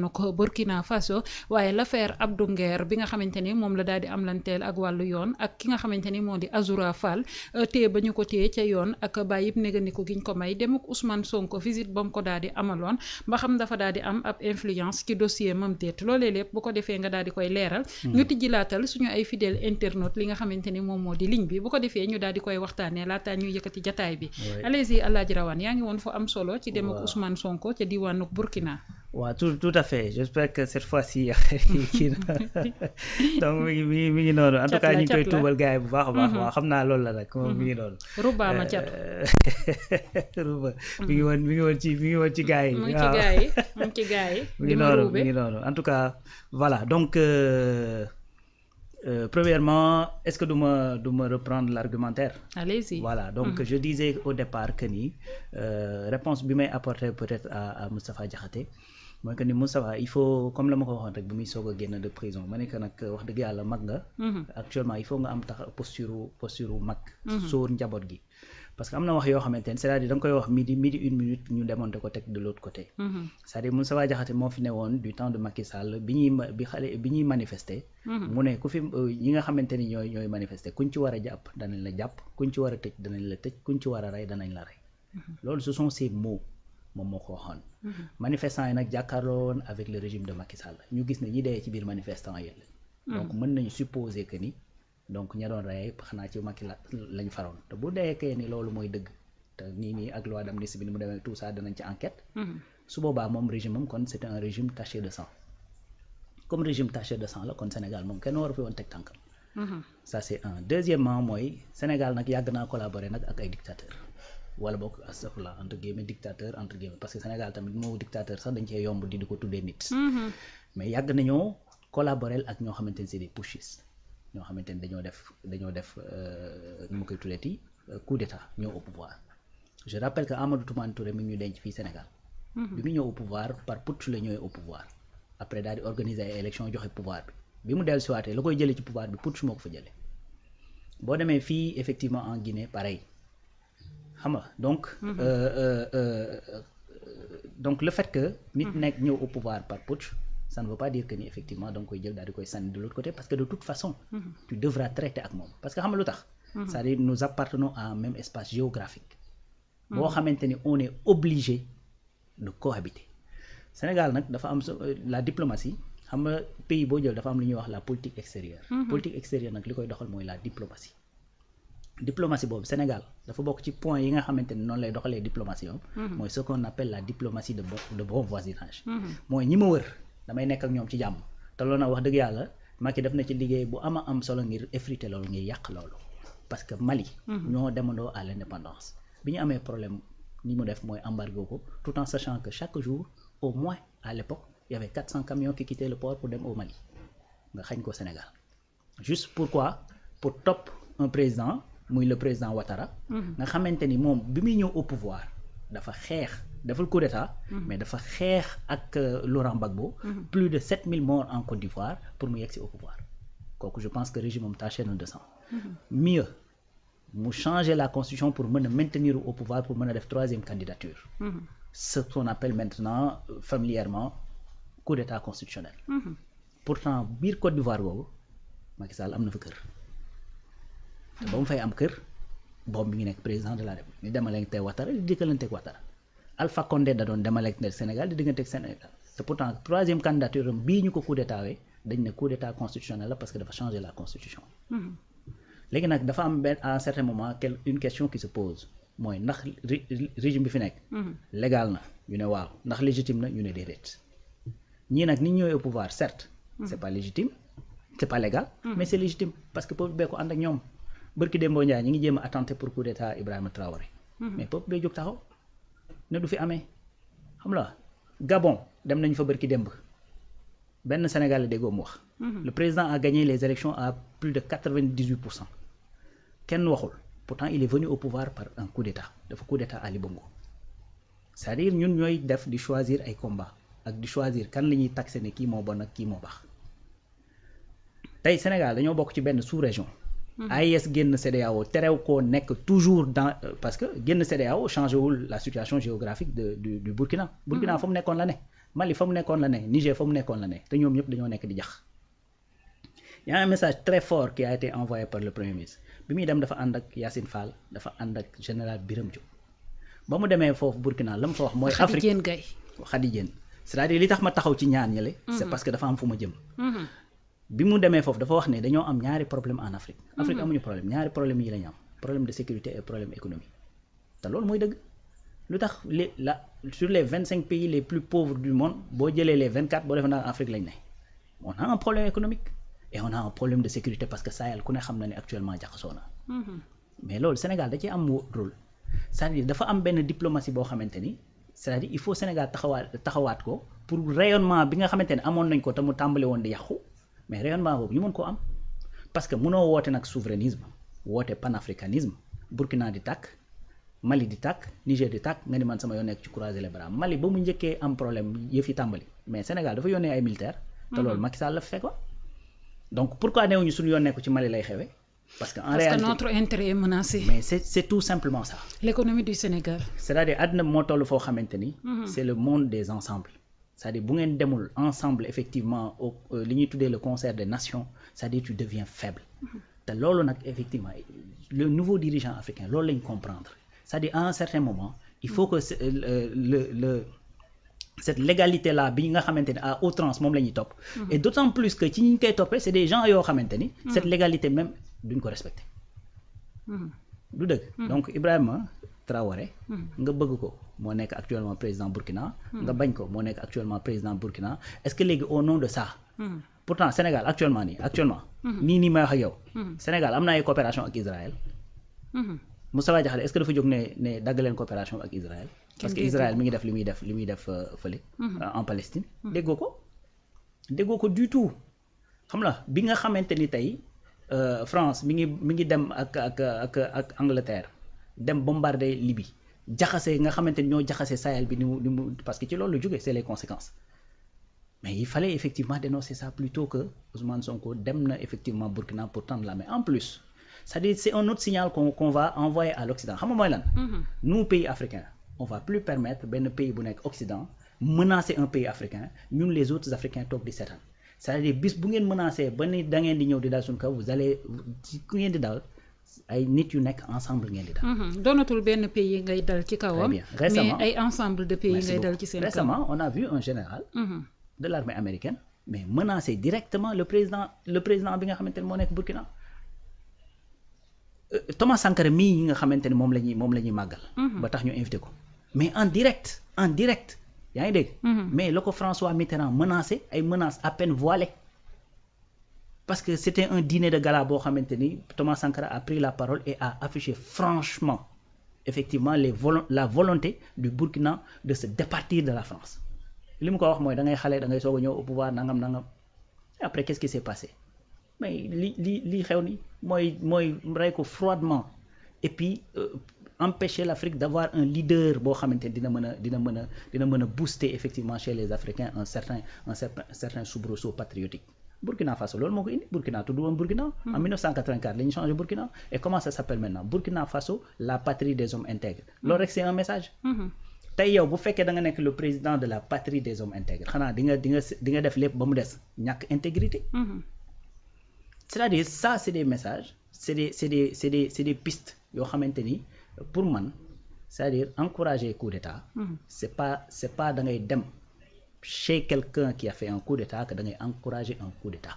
diwaanu ko Burkina Faso waaye l'affaire Abdou Nguer bi nga xamante ni moom la daal di am lanteel ak wàllu yoon ak ki nga xamante ni moo di Azoura Fall téye ba ñu ko téye ca yoon ak bàyyib négandiku giñ ko may demuk Ousmane Sonko visite ba mu ko daal di amaloon ba xam dafa daal di am ab influence ci dossier mam déet loolee lépp bu ko defee nga daal di koy leeral ñu tijjilaatal suñu ay fidèle internaute li nga xamante ni moom moo di ligne bi bu ko defee ñu daal di koy waxtaanee laataa ñuy yëkkati jataay bi allez-y Alaaji Rawaan yaa ngi woon fu am solo ci demuk Ousmane Sonko ca diwaanu Burkina. waaw tout à fait j'espère que cette fois-ci kii na donc mi ngi noonu en tout cas ñu ngi koy tuubal gars yi bu baax a baax waaw xam naa loolu la nag moom mi ngi noonu rubaama catu ruba mi ngi woon ci gars yi mu ngi ci gars yi mu ngi ci gars yi mi ngi noonu en tout cas voilà donc premièrement est-ce que du ma reprendre l'argumentaire. Allez-y. Voilà donc je disais au départ que ni réponse bi may apporter peut-être à Moustapha Diakhaté mooy que ni Moustapha il faut comme la ma ko waxoon rek bu muy soog a génn de prison ma ne que nag wax dëgg yàlla mag nga. Actuellement il faut nga am tax posture mag. sóor njaboot gi. parce que am na wax yoo xamante ne c'est-à-dire da nga koy wax midi une minute ñu démonter ko teg de l'autre côté. c'est-à-dire Moustapha Diakhaté moo fi ne woon du temps de Macky Sall bi ñuy manifester. mu ne ku fi ñi nga xamante ni ñooy manifester kuñ ci war a jàpp danañ la jàpp kuñ ci war a tëj danañ la tëj kuñ ci war a rey danañ la rey. loolu ce sont ces mots moom moo ko waxoon. manifestants yi nag jàkkaarloo woon avec le régime de Macky Sall ñu gis ne ñi dee ci biir manifestants yi donc mën nañu supposer que ni. donc ña doon rey xanaa ci Macky lañ faroon te bu deekee ni loolu mooy dëgg te nii ak loi d'amnistie bi ni mu demee tout ça danañ ci enquête su boobaa moom régime am kon c'est un régime taché de sang comme régime taché de sang la kon Sénégal moom kenn waru fi woon teg tànkam ça c'est un deuxièmement mooy Sénégal nag yàgg naa collaborer nag ak ay dictateurs wala boog astafurlah entre guillemets dictateur entre guillemets parce que Sénégal tamit moo dictateur sax dañ cee yomb di ko tuddee nit mais yàgg nañoo collaborer ak ñoo xamante ne c'est des putschistes ñoo xamante ni dañoo def nu ma koy tuddeeti coup d'état ñëw au pouvoir je rappelle que Amadou Toumane Touré mi ngi ñu denc fii Sénégal bi mu ñëw au pouvoir par putsch la ñëwee au pouvoir après daal di organiser ay élections joxe pouvoir bi mu dellu siwaatee la koy jëlee ci pouvoir bi putsch moo ko fa jëlee boo demee fii effectivement en Guinée pareil xam nga donc le fait que nit nekk ñëw au pouvoir par putsch ça ne veut pas dire que ni effectivement da nga koy jël daal di koy sànni de l'autre côté parce que de toute façon tu devras traiter ak moom parce que xam nga lu tax c'est-à-dire nous appartenons à un même espace géographique boo xamante ni on est obligé de cohabiter Sénégal nag dafa am la diplomatie xam nga pays boo jël dafa am lu ñuy wax la politique extérieure politique extérieure nag li koy doxal mooy la diplomatie boobu Sénégal dafa bokk ci point yi nga xamante ni noonu lay doxalee diplomatie yoom mooy ce qu'on appelle la diplomatie de bon voisinage mooy ñi ma wër damay nekk ak ñoom ci jàmm te loolu nag wax dëgg yàlla Macky def na ci liggéey bu am solo ngir effriter loolu ngir yàq loolu parce que Mali ñoo demandoo à l'indépendance bi ñu amee problème ni mu def mooy embargo ko tout en sachant que chaque jour au moins à l'époque il y avait 400 camions qui quittaient le port pour dem au Mali nga xañ ko Sénégal juste pourquoi pour topp un président muy le président Ouattara nga xamante ni moom bi muy ñëw au pouvoir dafa xeex defal coup d'état mais dafa xeex ak Laurent Gbagbo plus de 7000 morts en Côte d'Ivoire pour mu yegsi au pouvoir kooku je pense que régime am taché na de sang mieux mu changer la constitution pour mën a maintenir au pouvoir pour mën a def troisième candidature ce qu'on appelle maintenant familièrement coup d'état constitutionnel pourtant biir Côte d'Ivoire boobu Macky Sall am na fa kër te ba mu fay am kër boobu mi ngi nekk président de la République di demalante Ouattara di dikkalante Ouattara Alpha Condé da doon demalante Sénégal di diggante Sénégal te pourtant troisième candidature am bii ñu ko coup d'état wee dañ ne coup d'état constitutionnel la parce que dafa changer la constitution léegi nag dafa am benn à un certain moment une question qui se pose mooy ndax régime bi fi nekk légal na ñu ne waaw ndax légitime na ñu ne déedéet ñii nag ni ñu ñëwee au pouvoir certes c'est pas légitime c'est pas légal mais c'est légitime parce que peuple bee ko ànd ak ñoom bërki Dembo Ndiaye ñi ngi jéem a attenter pour coup d'état Ibrahima Traoré mais peuple bee jóg taxaw ne du fi amee xam la Gabon dem nañu fa bërki démb benn Sénégalais déggoo mu wax le président a gagné les élections à plus de 98% kenn waxul pourtant il est venu au pouvoir par un coup d'état dafa coup d'état Ali Bongo c'est-à-dire ñun ñooy def di choisir ay combat ak di choisir kan la ñuy taxé ne kii moo bon ak kii moo baax tey Sénégal dañoo bokk ci benn sous-région AES génn CEDEAO terew koo nekk toujours dans parce que génn CEDEAO changé wul la situation géographique du Burkina fa mu nekkoon la ne Mali fa mu nekkoon la ne Niger fa mu nekkoon la ne te ñoom ñëpp dañoo nekk di jax. Il y a un message très fort qui a été envoyé par le premier ministre bi muy dem dafa ànd ak Yacine Fall dafa ànd ak général Birame Diop ba mu demee foofu Burkina la mu fa wax mooy. Afrique Khady Diène c'est-à-dire li tax ma taxaw ci ñaan ñële. c'est parce que dafa am fu ma jëm. bi mu demee foofu dafa wax ne dañoo am ñaari problème en Afrique. Afrique amuñu problème ñaari problème yi la ñu am problème de sécurité et problème économique te loolu mooy dëgg lu tax sur les 25 pays les plus pauvres du monde boo jëlee les 24 boo defee naa Afrique lañ ne on a un problème économique et on a un problème de sécurité parce que Sahel ku ne xam na ne actuellement jaxasoo na. mais loolu Sénégal da ciy am rôle c'est-à-dire dafa am benn diplomatie boo xamante ni c'est-à-dire il faut Sénégal taxawaat ko pour rayonnement bi nga xamante ne amoon nañ ko te mu tàmbale woon di yàqu mais rayonnement boobu ñu mën koo am parce que mënoo woote nag souverainisme woote panafricanisme Burkina di tàkk Mali di tàkk Niger di tàkk nga ni man sama yoon nekk ci croiser les bras Mali ba mu njëkkee am problème yëf yi tàmbali mais Sénégal dafa yónnee ay militaires. te loolu Macky Sall la fa fekkoon donc pourquoi néewuñu suñu yoon nekk ci Mali lay xewee. parce que notre intérêt est menacé. mais c'est tout simplement ça. l'économie du Sénégal. c'est-à-dire àddina moo toll foo xamante ni. c'est le monde des ensembles. c'est-à-dire bu ngeen demul ensemble effectivement li ñuy tuddee le concert des nations c'est-à-dire tu deviens faible. te loolu nag effectivement le nouveau dirigeant africain loolu lañ comprendre c'est-à-dire à un certain moment il faut que cette légalité là bi nga xamante ni à outrance moom la ñuy topp. et d'autant plus que ci ñi ñu koy toppee c'est des gens yoo xamante ni. cette légalité même duñ ko respecter. du dëgg. donc Ibrahima Traoré. nga bëgg ko moo nekk actuellement président Burkina. nga bañ ko moo nekk actuellement président Burkina est-ce que léegi au nom de ça. pourtant Sénégal actuellement. nii may wax ak yow. Sénégal am na ay coopération ak Israël. Moustapha Diakhaté est-ce que dafa jóg ne dagg leen coopération ak Israël. parce que Israël mi ngi def li muy def fële. en Palestine. déggoo ko du tout xam la bi nga xamante ni tey France mi ngi dem ak Angleterre dem bombarder Libye jaxase nga xamante ni ñoo jaxase Sahel bi ni mu parce que ci loolu la jógee c'est les conséquences mais il fallait effectivement dénoncer ça plutôt que Ousmane Sonko dem na effectivement Burkina pour tendre la main en plus c'est-à-dire c'est un autre signal qu'on va envoyer à l'Occident xam nga mooy lan. nous pays africains on va plus permettre benn pays bu nekk Occident menacer un pays africain ñun les autres africains toog di seetaan c'est-à-dire bis bu ngeen menacé ba ni da ngeen di ñëw di dal suñu kaw vous allez ku ngeen di dal ay nit yu nekk ensemble ngeen di dal. doonatul benn pays ngay dal ci kawam. très bien récemment mais ay ensemble de pays ngay dal ci seen kaw. récemment on a vu un général. de l'armée américaine mais menacer directement le président bi nga xamante ne moo nekk Burkina. Thomas Sankara mii nga xamante ne moom la ñuy màggal. ba tax ñu invité ko mais en direct yaa ngi dégg. mais la ko François Mitterrand menacé ay menaces à peine voilées parce que c'était un dîner de gala boo xamante ni Thomas Sankara a pris la parole et a affiché franchement effectivement la volonté du Burkina de se départir de la France li mu ko wax mooy da ngay xale da ngay soog a ñëw au pouvoir nangam et après qu'est-ce qui s'est passé mais li xew ni mooy rey ko froidement et puis empêcher l'Afrique d'avoir un leader boo xamante dina mën a booster effectivement chez les Africains un certain soubresaut patriotique. Burkina Faso loolu moo ko indi Burkina tudd woon Burkina. en 1984 la ñu changé Burkina et comment ça s'appelle maintenant Burkina Faso la patrie des hommes intègres loolu rek c'est un message. tey yow bu fekkee da nga nekk le président de la patrie des hommes intègres xanaa di nga def lépp ba mu des ñàkk intégrité. c'est-à-dire ça c'est des messages c'est des pistes yoo xamante ni pour man c'est-à-dire encourager coup d'état c'est pas da ngay dem chez quelqu'un qui a fait un coup d'état que da ngay encourager un coup d'état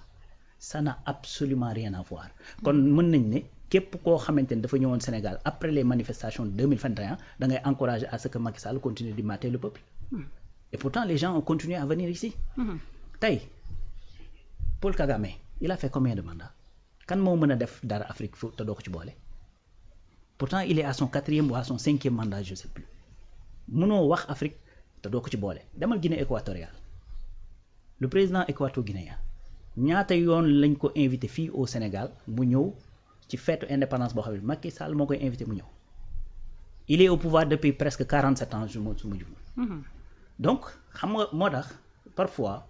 ça n'a absolument rien à voir kon mën nañ ne képp koo xamante ni dafa ñëwoon Sénégal après les manifestations de 2021 da ngay encourager à ce que Macky Sall continue de mater le peuple et pourtant les gens ont continué à venir ici tey Paul Kagame il a fait combien de mandats kan moo mën a def dara Afrique fu te doo ko ci boole pourtant il est à son 4e ou à son 5e mandat je sais plus mënoo wax Afrique te doo ko ci boole demal Guinée équatoriale le président équato-guinéen ñaata yoon lañ ko invité fii au Sénégal mu ñëw ci feetu indépendance boo xam ne Macky Sall moo koy invité mu ñëw il est au pouvoir depuis presque 47 ans su ma jub donc xam nga moo tax parfois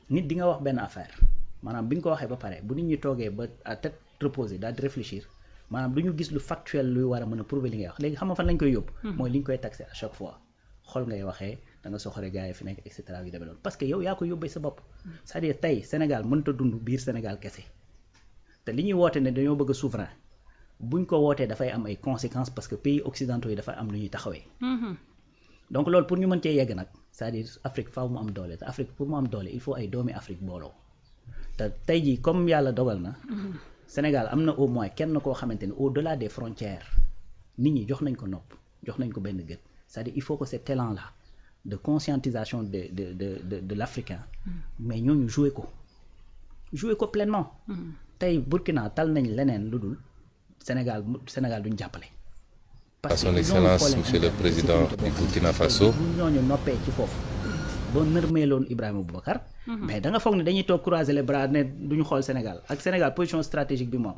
nit di nga wax benn affaire maanaam bi ñu ko waxee ba pare bu nit ñi toogee ba à tête reposée daal di réfléchir maanaam du ñu gis lu factuel luy war a mën a prouver li ngay wax léegi xam nga fan lañ koy yóbbu mooy li ñu koy taxer à chaque fois xol ngay waxee da nga soxore gars yi fi nekk et cetera yu demee noonu parce que yow yaa ko yóbbee sa bopp c'est-à-dire tey Sénégal mënta dund biir Sénégal kese te li ñuy woote ne dañoo bëgg a souverain buñ ko wootee dafay am ay conséquences parce que pays occidentaux yi dafa am lu ñuy taxawee donc loolu pour ñu mën cee yegg nag c'est-à-dire Afrique faaw mu am doole te Afrique pour mu am doole il faut ay doomi Afrique booloo te tey jii comme yàlla dogal na Sénégal am na au moins kenn koo xamante ni au-delà des frontières nit ñi jox nañ ko nopp jox nañ ko benn gët c'est-à-dire il faut que cet élan là de conscientisation de l'Africain mais ñooñu jouer ko pleinement tey Burkina tal nañ leneen lu dul Sénégal duñ jàppale à son excellence monsieur le président du Burkina Faso bu ñooñu noppee ci foofu boo nërmeeloon Ibrahima Boubacar mais da nga foog ne dañuy toog croiser les bras ne duñu xool Sénégal ak Sénégal position stratégique bi moom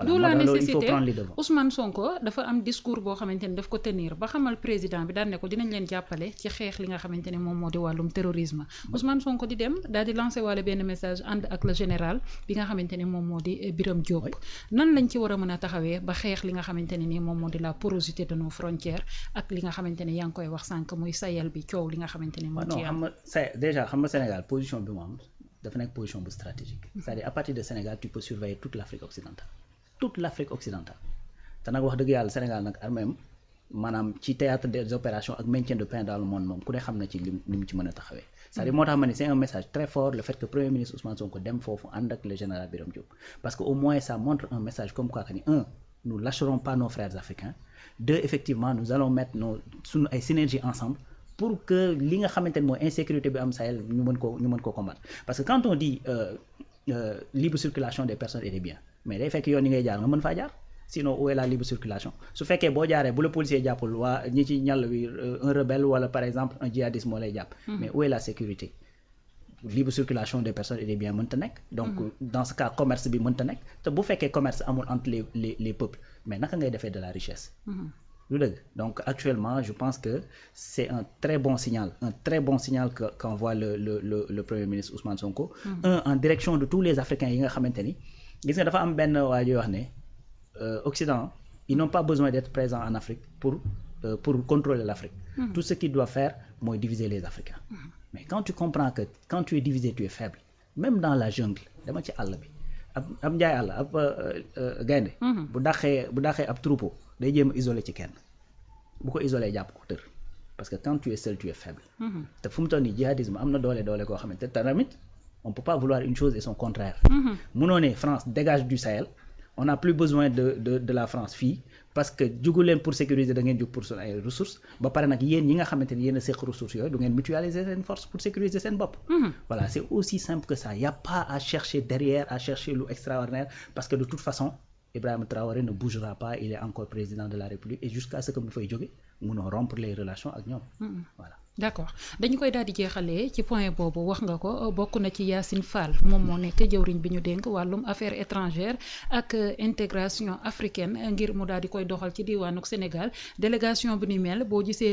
d'où la nécessité Ousmane Sonko dafa am discours boo xamante ni daf ko tenir ba xamal président bi daan ne ko dinañ leen jàppale ci xeex li nga xamante ne moom moo di wàllum terrorisme Ousmane Sonko di dem daal di lancer waale benn message ànd ak le général bi nga xamante ne moom moo di Birame Diop nan lañ ci war a mën a taxawee ba xeex li nga xamante ne nii moom moo di la porosité de nos frontières ak li nga xamante ne yaa ngi koy wax sànq muy Sahel bi coow li nga xamante ne moo ci am déjà xam nga Sénégal position bi mu am dafa nekk position bu stratégique c'est-à-dire à partir de Sénégal tu peux surveiller toute l'Afrique occidentale te nag wax dëgg yàlla Sénégal nag armée maanaam ci théâtre des opérations ak maintien de paix dans le monde moom ku ne xam na ci li mu ci mën a taxawee c'est-à-dire moo tax ma ne c'est un message très fort le fait que premier ministre Ousmane Sonko dem foofu ànd ak le général Birame Diop parce que au moins ça montre un message comme quoi que ni nous lâcherons pas nos frères africains deux effectivement nous allons mettre suñu ay synergie ensemble pour que li nga xamante ne mooy insécurité bi am Sahel ñu mën ko combattre parce que quand on dit libre circulation des personnes et des biens mais day fekk yoon yi ngay jaar nga mën faa jaar sinon où est la libre circulation su fekkee boo jaaree bu la policier jàppul waa ñi ci ñàll wi un rebelle wala par exemple un djihadiste moo lay jàpp mais où est la sécurité libre circulation des personnes et des biens mënta nekk donc dans ce cas commerce bi mënta nekk te bu fekkee commerce amul entre les peuples mais naka ngay defee de la richesse lu dëgg donc actuellement je pense que c'est un très bon signal qu'envoie le premier ministre Ousmane Sonko en direction de tous les Africains yi nga xamante ni gis nga dafa am benn waa ji wax ne Occident ils n'ont pas besoin d'être présents en Afrique pour contrôler l'Afrique tout ce qu'ils doivent faire mooy diviser les Africains mais quand tu comprends que quand tu es divisé tu es faible même dans la jungle dama ci àll bi ab njaay àll ab gaynde bu dàqee ab troupeau day jéem a isolé ci kenn bu ko isolé jàpp ko tër parce que quand tu es seul tu es faible te fu mu toll nii djihadisme am na doole koo xamante te tamit on peut pas vouloir une chose et son contraire munoo ne France dégage du Sahel on n'a plus besoin de la France fii parce que jugu leen pour sécuriser da ngeen jug pour suñu ay ressources ba pare nag yéen ñi nga xamante ni yéen a seq ressources yooyu du ngeen mutualiser seen force pour sécuriser seen bopp voilà c'est aussi simple que ça y a pas à chercher derrière à chercher lu extraordinaire parce que de toute façon Ibrahima Traoré ne bougera pas il est encore président de la République et jusqu'à ce que mu fay jóge munoo rompre les relations ak ñoom voilà d'accord dañu koy daal di jeexalee ci point boobu wax nga ko bokk na ci Yacine Fall moom moo nekk jëwriñ bi ñu dénk wàllum affaires étrangères ak intégration africaine ngir mu daal di koy doxal ci diwaanu Sénégal délégation bu ni mel boo gisee